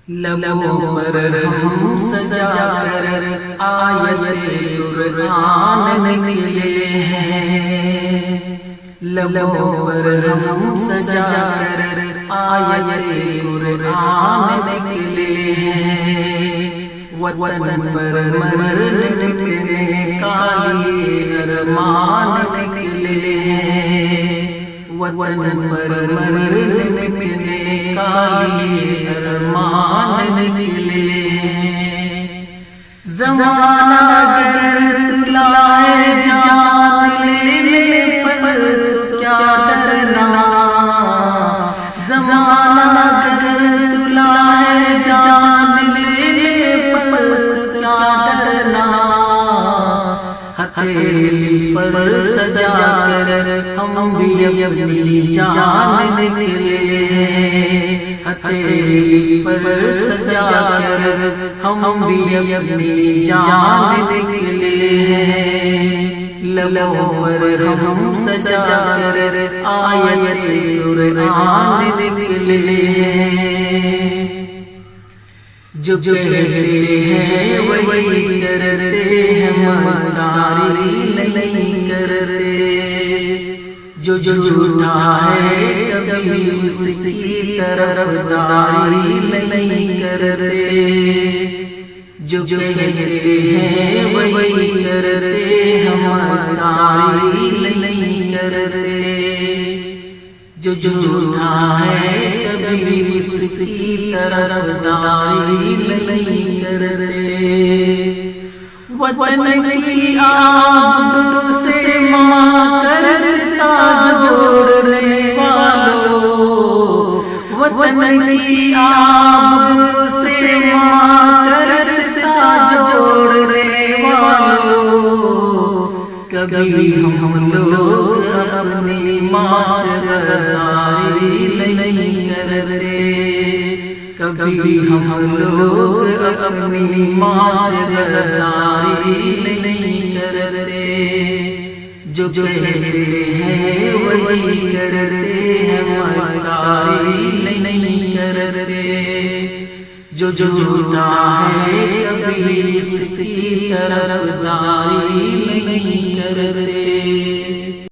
لبوں پر ہم سجا کر آیت قرآن نکلے ہیں، لبوں پر ہم سجا کر آیت قرآن نکلے ہیں، وطن پر مرنے کے کالی ارمان نکلے ہیں، وطن پر مرنے کے کالی ارمان نکلے ہیں۔ زمانہ اگر لائے جان لینے پر تو کیا ڈرنا، زمانہ اگر لائے جان لینے پر تو کیا ڈرنا، ہتھیلی پر سجا کر ہم بھی اپنی جان نکلے ہیں، ہتھیلی پر سجا کر ہم بھی اپنی جان نکلے ہیں، لبوں پر ہم سجا کر آیت قرآن نکلے ہیں۔ جو کہتے ہیں وہی کرتے ہیں، مداری نہیں کرتے، جو جھوٹا ہے کبھی اس کی طرفداری نہیں کرتے، جو کہتے ہیں وہی کرتے ہیں، مداری نہیں کرتے، جو جھوٹا ہے کبھی اس کی طرفداری نہیں کرتے۔ وطن کی آبرو سے ماں کا رشتہ جوڑنے والوں، وطن کی آبرو سے ماں کا رشتہ جوڑنے والوں، کبھی ہم لوگ اپنی ماں سے غداری نہیں کرتے، کبھی ہم لوگ اپنی ماں سے غداری نہیں کرتے، جو کہتے ہیں وہی کرتے ہیں، مداری نہیں کرتے، جو جھوٹا ہے کبھی اس کی طرفداری نہیں کرتے۔